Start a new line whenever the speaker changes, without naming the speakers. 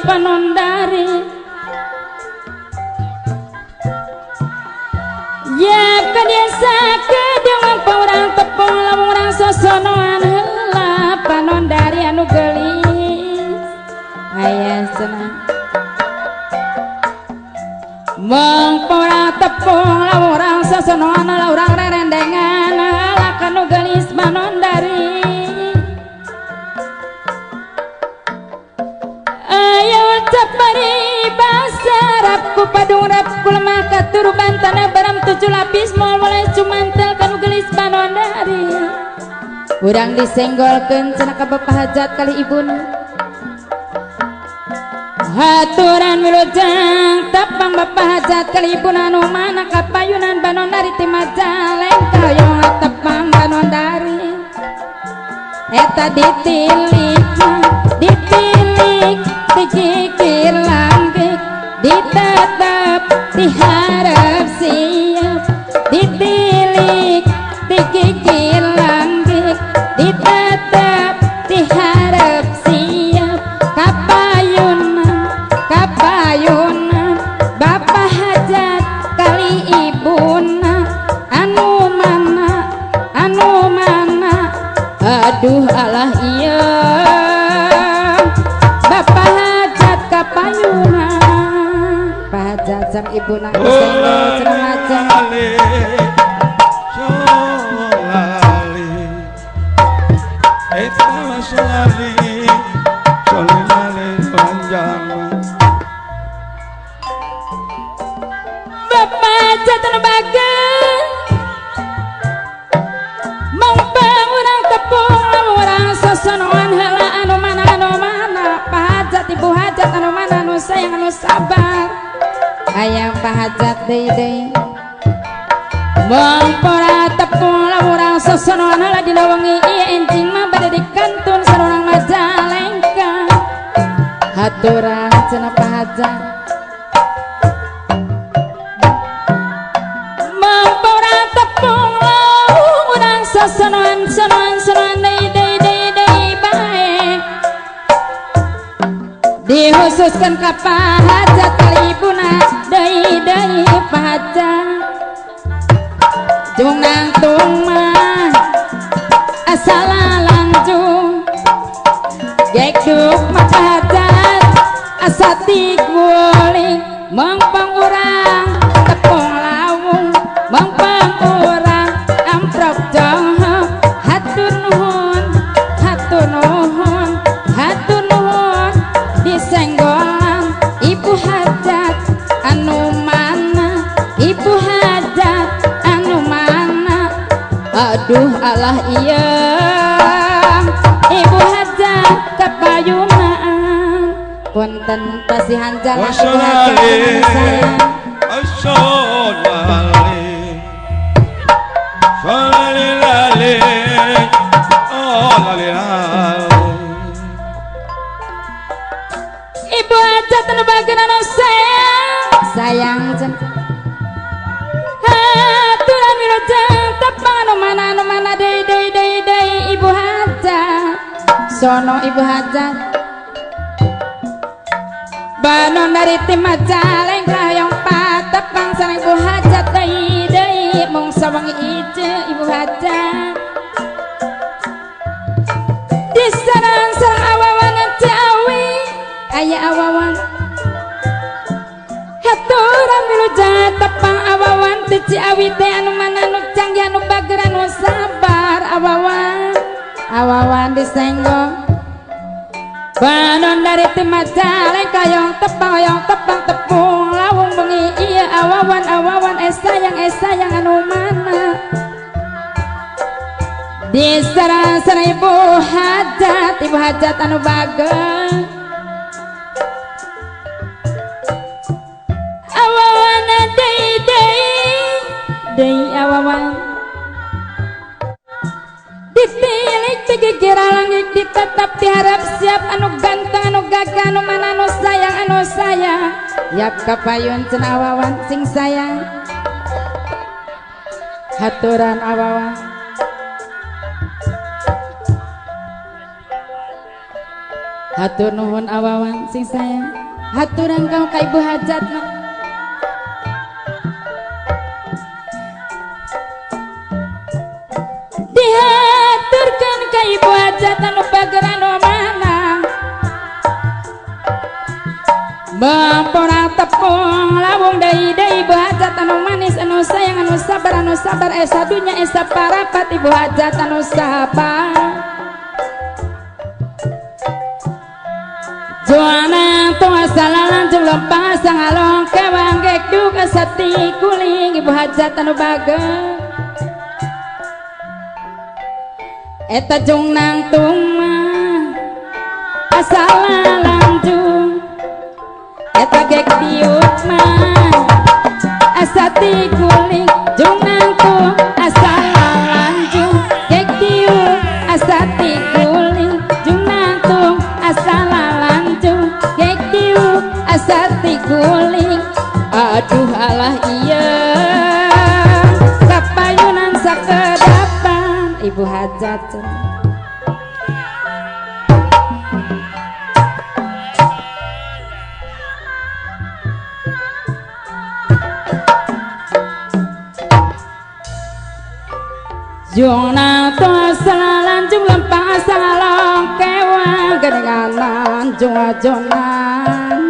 Panondari ya kadiasa kedeng orang tepung lamun orang sosonoan heula Panondari anu geulis aya senang mong orang tepung lamun orang sosonoan orang rerendengan heula kanu geulis Panondari Capari basarap ku padung rap ku lemah katurban tanah baram 7 lapis moal mulai cumantel kanu gelis Panondari urang disenggolkeun cenah ka bapak hajat kali ibuna haturan wilujeng tapang bapak hajat kali ibuna anu mana kapayunan Panondari ti Majalengka yang tepang Panondari eta ditilik dikikir langgik ditetep diharap siap ditilik dikikir langgik ditetep diharap siap kapayunan bapak hajat kali ibuna anu mana aduh alah iya bapak hajat kapayunan pahajat sang ibu nang senggol cenah ngajeng solali eta solali solali panjang bapak hajat anu bageus mangpang urang tepung urang sosonoan heula anu mana pahajat ibu hajat anu mana anu sayang anu sabar hayang pahajat deui mangpora tepung urang sosonoan heula dina wengi ieu enjing mah bade dikantun sareng Majalengka haturan cenah pahajat mangpora tepung urang sosonoan deui bae dikhususkan ka pahajat kali ibuna deui pahajat jung nangtung mah asal langjung gekduk mah pahajat asa tigwuling mangpang urang tepung lawung mangpang urang amprok jauh hatur nuhun disenggolan ibu hajat anu mana ibu hajat anu mana aduh alah iya ibu hajat kapayunan punten pasihan jalan ibu hajat anu sayang solali ibu hajat anu bageun anu sayang cenah haturan wilujeng tepang anu mana deui ibu hajat sono ibu hajat Panondari ti Majalengka hoyong patepang sareng ibu hajat deui mung sawangi ije ibu hajat disareng awawan Ciawi aya awawan haturan wilujeng tepang awawan ti Ciawi teh anu mana anu canggih anu bager anu sabar awawan disenggol Panondari ti Majalengka hoyong tepang tepung lawung bengi ieu awawan sayang anu mana disareng ibu hajat anu bageus awawan deui awawan ditilik digigir langit ditetap diharap siap anu ganteng anu gagah anu mana anu sayang yap kapayun cenah awawan sing sayang haturan awawan hatur nuhun awawan sing sayang haturan kau ka ibu hajatna dihaturkan ka ibu hajatna nu pageran mana bampora tepung lawung dai ibu hajat anu manis anu sayang anu sabar esa dunya esa parapat ibu hajat anu sabar Joana tua salalan jumlah pasang along kewang gek duka sati kuling ibu hajat anu bager eta jung nang tuma asalalan jung eta gek diut mah asati kuling jung nang tung asalalan jung gek diut asati kuling jung nang tung asalalan asati guling aduh alah iya kapayunan sakedapan ibu hajat Jona to salalan jung lempang salong kewang gedenganan jung ajonan